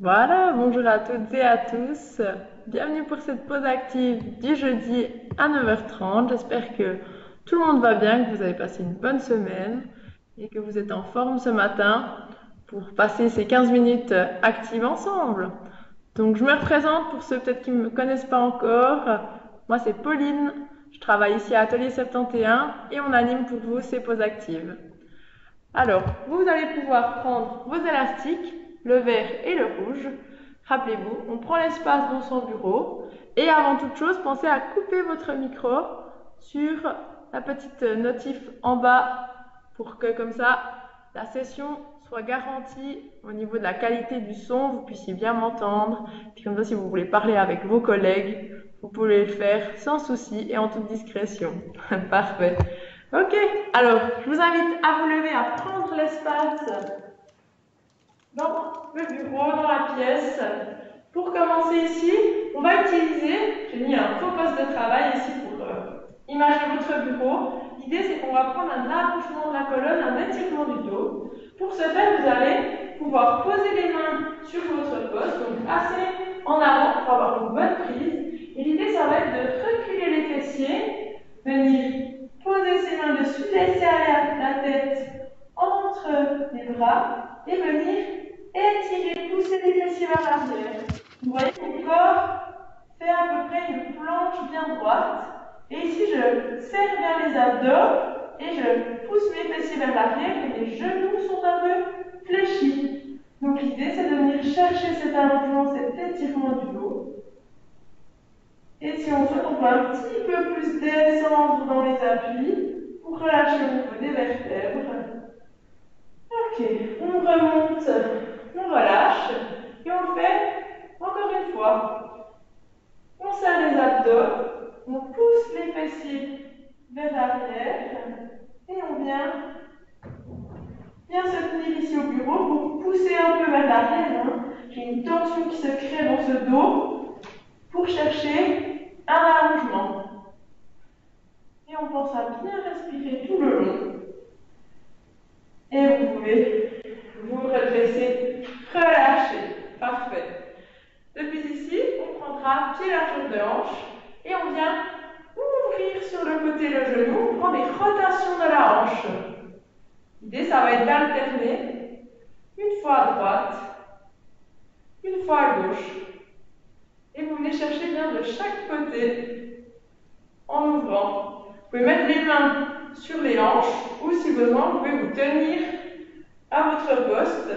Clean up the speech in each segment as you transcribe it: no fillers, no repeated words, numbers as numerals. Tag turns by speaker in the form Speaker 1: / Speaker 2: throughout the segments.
Speaker 1: Voilà, bonjour à toutes et à tous. Bienvenue pour cette pause active du jeudi à 9h30. J'espère que tout le monde va bien, que vous avez passé une bonne semaine et que vous êtes en forme ce matin pour passer ces 15 minutes actives ensemble. Donc je me représente pour ceux peut-être qui ne me connaissent pas encore. Moi c'est Pauline, je travaille ici à Atelier 71 et on anime pour vous ces pauses actives. Alors, vous allez pouvoir prendre vos élastiques, le vert et le rouge. Rappelez-vous, on prend l'espace dans son bureau et avant toute chose, pensez à couper votre micro sur la petite notif en bas pour que comme ça, la session soit garantie au niveau de la qualité du son, vous puissiez bien m'entendre. Puis comme ça, si vous voulez parler avec vos collègues, vous pouvez le faire sans souci et en toute discrétion. Parfait. Ok, alors je vous invite à vous lever, à prendre l'espace dans le bureau, dans la pièce. Pour commencer ici, on va utiliser, j'ai mis un faux poste de travail ici pour imager votre bureau. L'idée c'est qu'on va prendre un allongement de la colonne, un étirement du dos. Pour ce faire, vous allez pouvoir poser les mains sur votre poste, donc assez en avant pour avoir une bonne prise. Et l'idée ça va être de reculer les fessiers, venir poser ses mains dessus, laisser aller la tête entre les bras et venir étirer, pousser les fessiers vers l'arrière. Vous voyez que mon corps fait à peu près une planche bien droite. Et ici, je serre bien les abdos et je pousse mes fessiers vers l'arrière et mes genoux sont un peu fléchis. Donc l'idée, c'est de venir chercher cet allongement, cet étirement du dos. Et si on souhaite, on peut un petit peu plus descendre dans les appuis pour relâcher au niveau des vertèbres. Ok, on remonte, on relâche et on le fait encore une fois. On serre les abdos, on pousse les fessiers vers l'arrière et on vient se tenir ici au bureau pour pousser un peu vers l'arrière. J'ai une tension qui se crée dans ce dos pour chercher un allongement. Et on pense à bien respirer tout le long. Et vous pouvez vous redresser, relâcher. Parfait. Depuis ici, on prendra pied largeur de hanche et on vient ouvrir sur le côté le genou. On prend des rotations de la hanche. L'idée, ça va être d'alterner une fois à droite, une fois à gauche. Et vous venez chercher bien de chaque côté en ouvrant. Vous pouvez mettre les mains sur les hanches ou si besoin, vous pouvez vous tenir à votre poste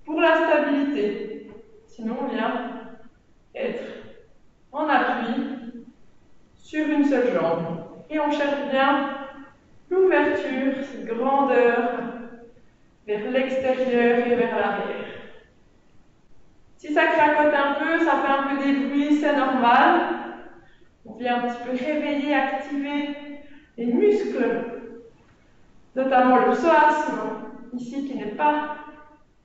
Speaker 1: pour la stabilité. Sinon, on vient être en appui sur une seule jambe. Et on cherche bien l'ouverture, cette grandeur vers l'extérieur et vers l'arrière. Si ça cracote un peu, ça fait un peu des bruits, c'est normal. On vient un petit peu réveiller, activer les muscles, notamment le psoas, ici qui n'est pas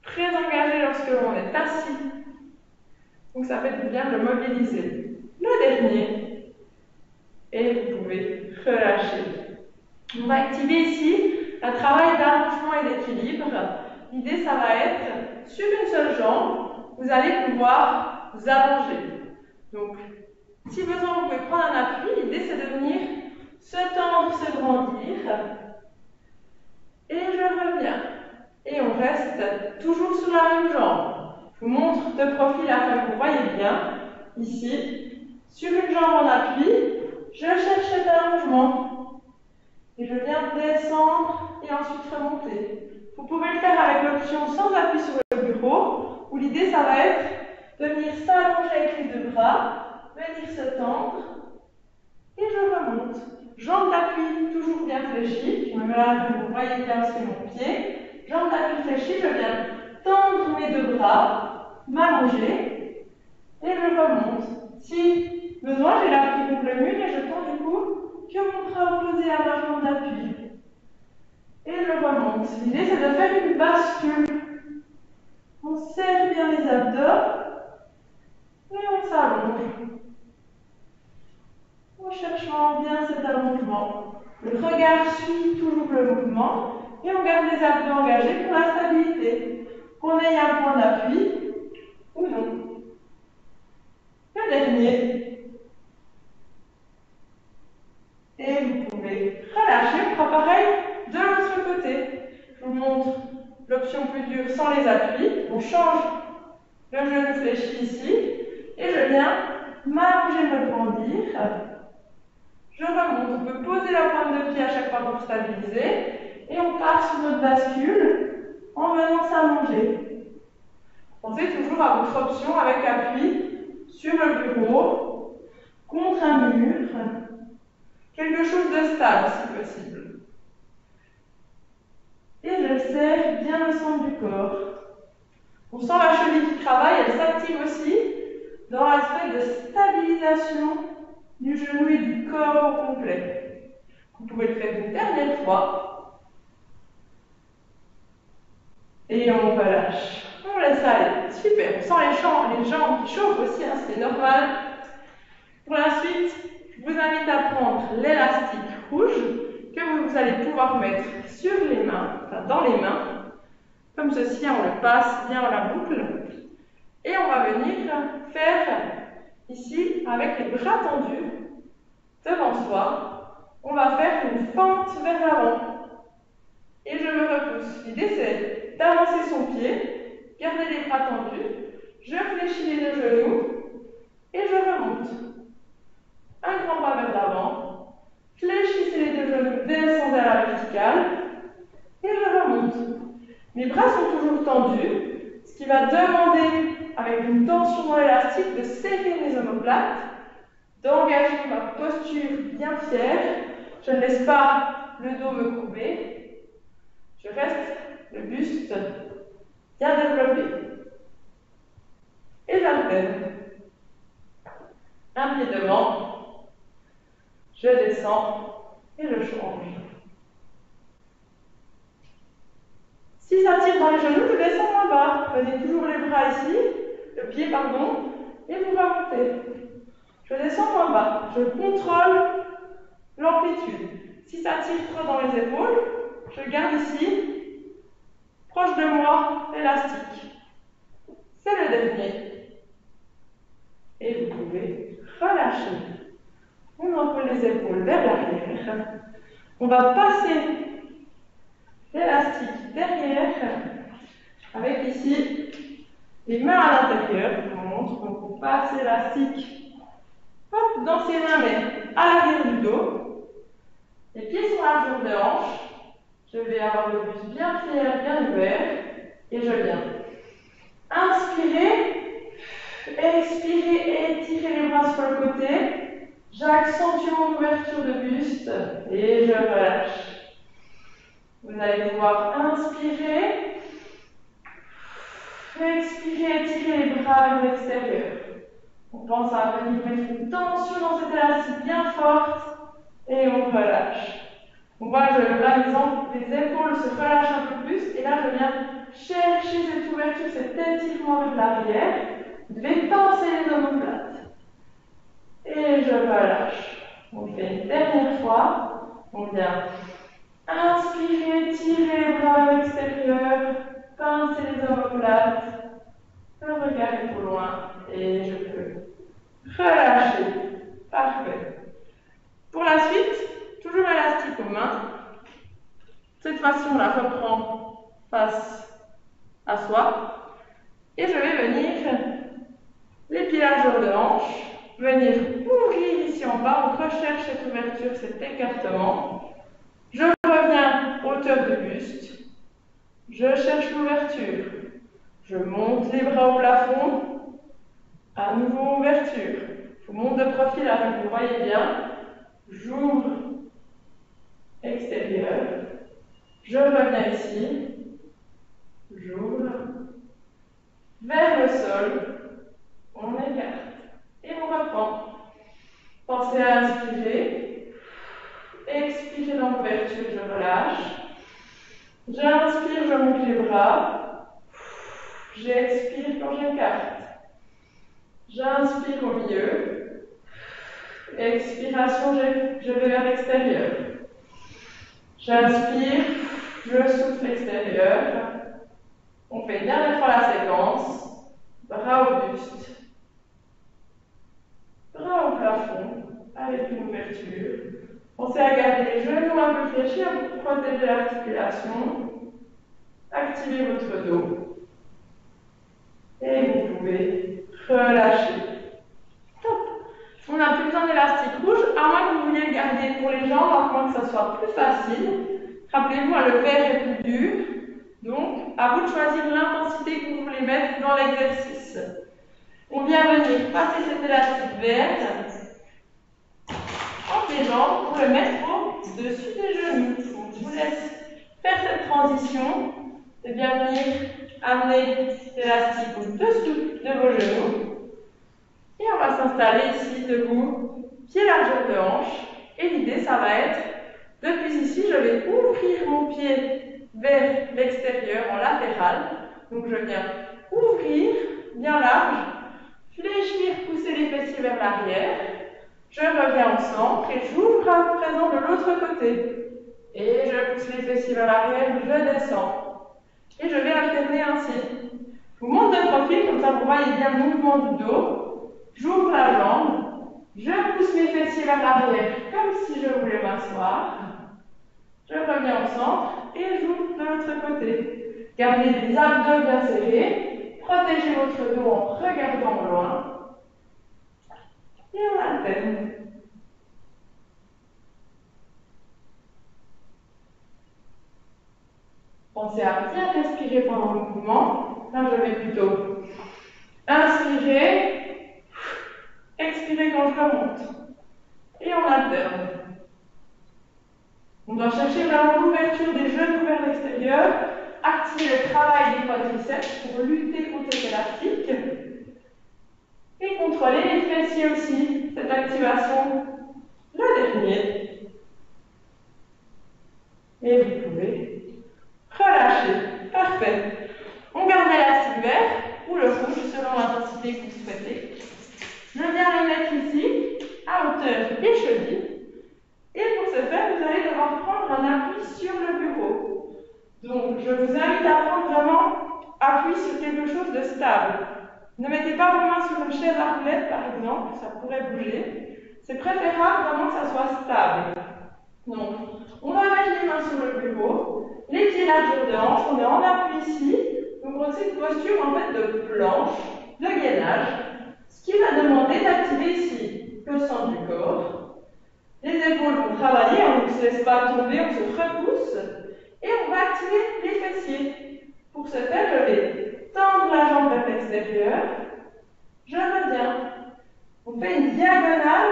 Speaker 1: très engagé lorsque l'on est assis. Donc ça fait du bien de le mobiliser. Le dernier, et vous pouvez relâcher. On va activer ici un travail d'allongement et d'équilibre. L'idée, ça va être, sur une seule jambe, vous allez pouvoir vous allonger. Donc, si besoin, vous pouvez prendre un appui. L'idée, c'est de venir se tendre, se grandir. Et je reviens. Et on reste toujours sur la même jambe. Je vous montre de profil afin que vous voyez bien. Ici, sur une jambe en appui, je cherche cet allongement. Et je viens descendre et ensuite remonter. Vous pouvez le faire avec l'option sans appui sur le bureau, où l'idée, ça va être de venir s'allonger avec les deux bras, venir se tendre, et je remonte. Jambe d'appui toujours bien fléchie. Je me mets là que vous voyez bien aussi mon pied. Jambe d'appui fléchie, je viens tendre mes deux bras, m'allonger, et je remonte. Si besoin, j'ai l'appui contre le mur et je tends du coup que mon bras opposé à ma jambe d'appui. Et je remonte. L'idée, c'est de faire une bascule. On serre bien les abdos et on s'allonge. En cherchant bien cet allongement. Le regard suit toujours le mouvement et on garde les abdos engagés pour la stabilité. Qu'on ait un point d'appui ou non. Le dernier. Et vous pouvez relâcher. On fera pareil de l'autre côté. Je vous montre l'option plus dure sans les appuis. On change le genou fléchi ici. Et je viens m'allonger, me grandir. Je remonte. On peut poser la pointe de pied à chaque fois pour stabiliser. Et on part sur notre bascule en venant s'allonger. Pensez toujours à votre option avec appui sur le bureau, contre un mur. Quelque chose de stable si possible. Et je serre bien le centre du corps. On sent la cheville qui travaille, elle s'active aussi dans l'aspect de stabilisation du genou et du corps au complet. Vous pouvez le faire une dernière fois. Et on relâche. On laisse aller. Super. On sent les jambes qui chauffent aussi, hein, c'est normal. Pour la suite, je vous invite à prendre l'élastique rouge que vous allez pouvoir mettre sur les mains, enfin dans les mains, comme ceci, on le passe bien dans la boucle. Et on va venir faire ici, avec les bras tendus devant soi, on va faire une fente vers l'avant. Et je me repousse. L'idée c'est d'avancer son pied, garder les bras tendus, je fléchis les deux genoux et je remonte. Un grand pas vers l'avant, fléchissez les deux genoux, descendez à la verticale et je remonte. Mes bras sont toujours tendus, ce qui va demander, avec une tension dans l'élastique, de serrer mes omoplates, d'engager ma posture bien fière. Je ne laisse pas le dos me courber. Je reste le buste bien développé. Et j'alterne. Un pied devant, je descends et je change. Si ça tire dans les genoux, je descends moins bas. Prenez toujours les bras ici, le pied, pardon, et vous remontez. Je descends moins bas. Je contrôle l'amplitude. Si ça tire trop dans les épaules, je garde ici, proche de moi, l'élastique. C'est le dernier. Et vous pouvez relâcher. On enroule les épaules vers l'arrière. On va passer l'élastique derrière, avec ici les mains à l'intérieur. Je vous montre, donc on passe l'élastique dans ses mains, mais à l'arrière du dos. Les pieds sont largeur de hanche. Je vais avoir le buste bien fier, bien ouvert. Et je viens inspirer, expirer, étirer les bras sur le côté. J'accentue mon ouverture de buste et je relâche. Vous allez pouvoir inspirer, expirer, étirer les bras vers l'extérieur. On pense à venir mettre une tension dans cette élastique bien forte et on relâche. On voit que par exemple, les épaules se relâchent un peu plus et là je viens chercher cette ouverture, cet étirement vers l'arrière. Vous devez penser les omoplates. Et je relâche. On fait une dernière fois. On vient inspirer, tirer les bras vers l'extérieur, pincer les omoplates. Le regard est au loin et je peux relâcher. Parfait. Pour la suite, toujours élastique aux mains. Cette fois-ci, on la reprend face à soi. Et je vais venir, les pieds largeur de hanche, venir ouvrir ici en bas. On recherche cette ouverture, cet écartement. Je reviens hauteur de buste. Je cherche l'ouverture. Je monte les bras au plafond. À nouveau ouverture. Je monte de profil afin que vous voyez bien. J'ouvre extérieur. Je reviens ici. J'ouvre. Vers le sol. On écarte. Et on reprend. Pensez à inspirer. Expirer dans l'ouverture, je relâche. J'inspire, je monte les bras. J'expire quand j'écarte. J'inspire au milieu. Expiration, je vais vers l'extérieur. J'inspire, je souffle extérieur. On fait une dernière fois la séquence. bras au buste, bras au plafond, avec une ouverture. Pensez à garder les genoux un peu fléchis pour protéger l'articulation. Activez votre dos. Et vous pouvez relâcher. Top. On n'a plus besoin d'élastique rouge, à moins que vous vouliez le garder pour les jambes, à moins que ça soit plus facile. Rappelez-vous, le verre est plus dur. Donc, à vous de choisir l'intensité que vous voulez mettre dans l'exercice. On vient venir passer cet élastique vert entre les jambes pour le mettre au-dessus des genoux. Donc, je vous laisse faire cette transition de bien venir amener l'élastique au-dessous de vos genoux. Et on va s'installer ici debout, pied largeur de hanche. Et l'idée, ça va être, depuis ici, je vais ouvrir mon pied vers l'extérieur en latéral. Donc je viens ouvrir bien large, fléchir, pousser les fessiers vers l'arrière. Je reviens au centre et j'ouvre à présent de l'autre côté. Et je pousse les fessiers vers l'arrière, je descends. Et je vais alterner ainsi. Je vous montre de profil, comme ça vous voyez bien le mouvement du dos. J'ouvre la jambe, je pousse mes fessiers vers l'arrière comme si je voulais m'asseoir. Je reviens au centre et j'ouvre de l'autre côté. Gardez les abdos bien serrés. Protégez votre dos en regardant au loin. Et on alterne. Pensez à bien respirer pendant le mouvement. Là, je vais plutôt inspirer, expirer quand je remonte. Et on alterne. On doit chercher vraiment l'ouverture des genoux vers l'extérieur, activer le travail des quadriceps pour lutter contre cet élastique et contrôler les fessiers aussi, cette activation, le dernier. Et vous pouvez relâcher. Parfait. On garde l'élastique vert ou le rouge selon l'intensité que vous souhaitez. Je viens le mettre ici, à hauteur des chevilles. Et pour ce faire, vous allez devoir prendre un appui sur le bureau. Donc, je vous invite à prendre vraiment appui sur quelque chose de stable. Ne mettez pas vos mains sur une chaise à roulettes, par exemple, ça pourrait bouger. C'est préférable vraiment que ça soit stable. Donc, on va mettre les mains sur le bureau, les pieds largeur de hanche, on est en appui ici. Donc, on a cette posture en fait de planche, de gainage, ce qui va demander d'activer ici le centre du corps. Les épaules vont travailler, on ne se laisse pas tomber, on se repousse. Et on va activer les fessiers. Pour ce faire, je vais tendre la jambe vers l'extérieur. Je reviens. On fait une diagonale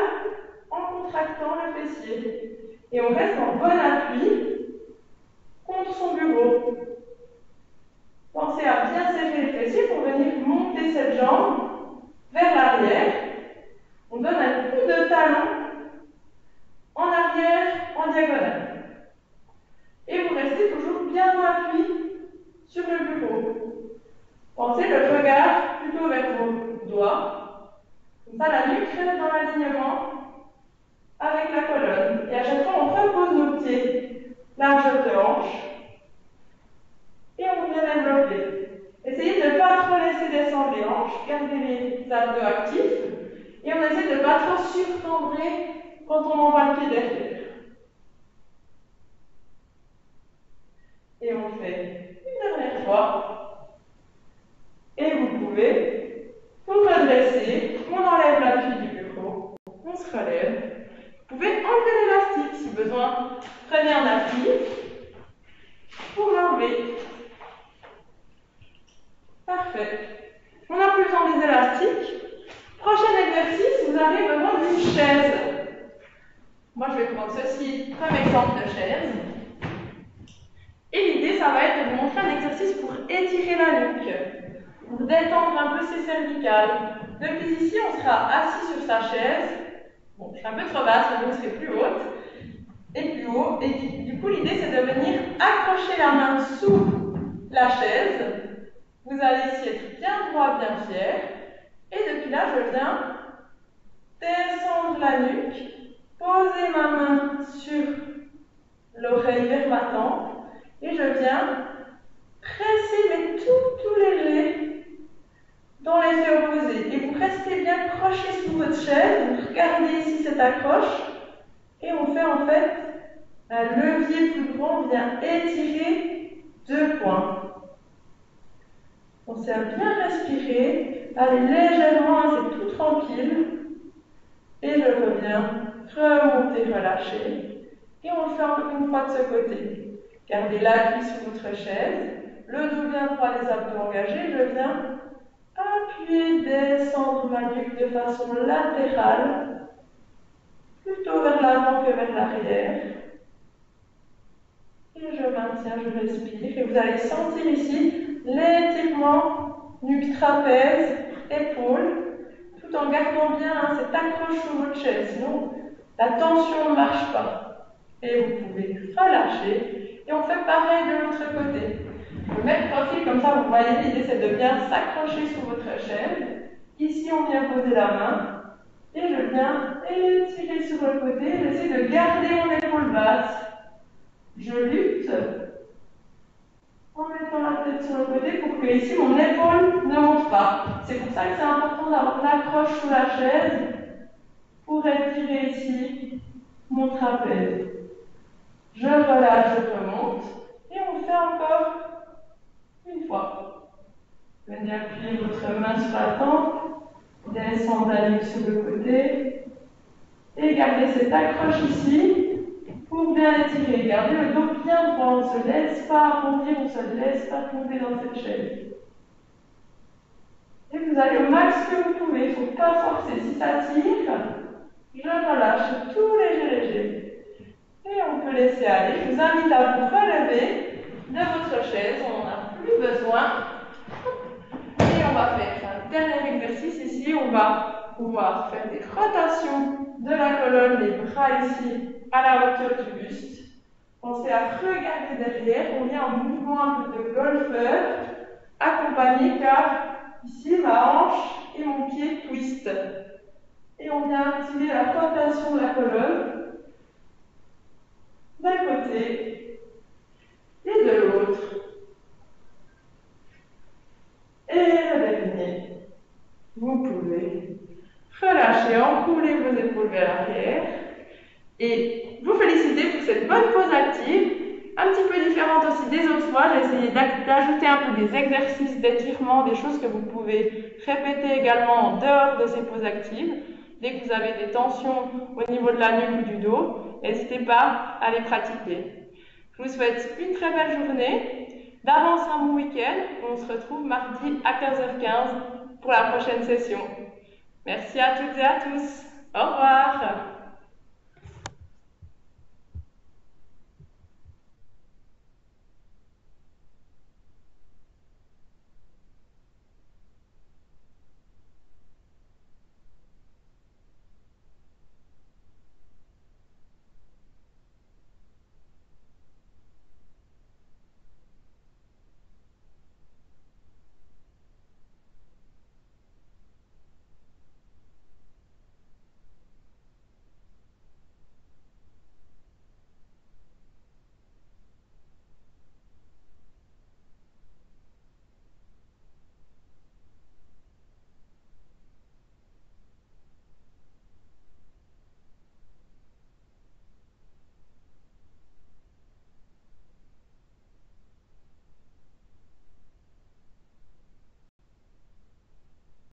Speaker 1: en contractant le fessier. Et on reste en bon appui contre son bureau. Pensez à bien serrer les fessiers pour venir monter cette jambe vers l'arrière. On donne un coup de talon en arrière, en diagonale. Et vous restez toujours bien en appui sur le bureau. Pensez le regard plutôt vers vos doigts. Comme ça, la nuque reste dans l'alignement avec la colonne. Et à chaque fois, on repose nos pieds largeur de hanche. Et on vient développer. Essayez de ne pas trop laisser descendre les hanches. Gardez les abdos actifs. Et on essaie de ne pas trop surtendrer quand on envoie le pied derrière. Et on fait une dernière fois. Et vous pouvez vous redresser. On enlève l'appui du bureau. On se relève. Vous pouvez enlever l'élastique si besoin. Prenez un appui pour l'enlever. Parfait. On n'a plus besoin des élastiques. Prochain exercice, vous avez besoin d'une chaise. Moi, je vais prendre ceci comme exemple de chaise. Et l'idée, ça va être de vous montrer un exercice pour étirer la nuque, pour détendre un peu ses cervicales. Depuis ici, on sera assis sur sa chaise. Bon, je suis un peu trop basse, mais vous serez plus haute et plus haut. Et du coup, l'idée, c'est de venir accrocher la main sous la chaise. Vous allez ici être bien droit, bien fier. Et depuis là, je viens descendre la nuque, poser ma main sur l'oreille vers ma tempe. Et je viens presser, mais tout léger, dans l'effet opposé. Et vous restez bien accroché sous votre chaise, vous regardez ici cette accroche, et on fait en fait un levier plus grand, on vient étirer 2 points. On sait bien respirer, allez légèrement, c'est tout tranquille, et je reviens, remonter, relâcher, et on le fait encore une fois de ce côté. Gardez la cuisse sous votre chaise, le dos bien droit, les abdos engagés, je viens appuyer, descendre ma nuque de façon latérale, plutôt vers l'avant que vers l'arrière. Et je maintiens, je respire. Et vous allez sentir ici l'étirement nuque trapèze, épaules, tout en gardant bien cette accroche sur votre chaise. Sinon, la tension ne marche pas. Et vous pouvez relâcher. Et on fait pareil de l'autre côté. Vous mettez le profil comme ça, vous voyez, l'idée c'est de bien s'accrocher sur votre chaise. Ici, on vient poser la main. Et je viens étirer sur le côté. J'essaie de garder mon épaule basse. Je lutte en mettant la tête sur le côté pour que ici mon épaule ne monte pas. C'est pour ça que c'est important d'avoir l'accroche sous la chaise pour étirer ici mon trapèze. Je relâche, je remonte et on fait encore une fois. Venez appuyer votre main sur la tempe, descendre la nuque sur le côté et gardez cette accroche ici. Pour bien étirer, gardez le dos bien droit, on ne se laisse pas arrondir, on ne se laisse pas tomber dans cette chaise. Et vous allez au max que vous pouvez, il ne faut pas forcer. Si ça tire, je relâche tout léger. Et on peut laisser aller. Je vous invite à vous relever de votre chaise, on n'en a plus besoin. Et on va faire un dernier exercice ici, on va pouvoir faire des rotations de la colonne, les bras ici à la hauteur du buste. Pensez à regarder derrière, on vient en mouvement un peu de golfeur, accompagné car ici ma hanche et mon pied twistent. Et on vient activer la rotation de la colonne d'un côté et de l'autre. Et le dernier, vous pouvez relâcher, enrouler vos épaules vers l'arrière et vous féliciter pour cette bonne pause active, un petit peu différente aussi des autres fois. J'ai essayé d'ajouter un peu des exercices d'étirement, des choses que vous pouvez répéter également en dehors de ces pauses actives. Dès que vous avez des tensions au niveau de la nuque ou du dos, n'hésitez pas à les pratiquer. Je vous souhaite une très belle journée, d'avance un bon week-end. On se retrouve mardi à 15h15 pour la prochaine session. Merci à toutes et à tous. Au revoir.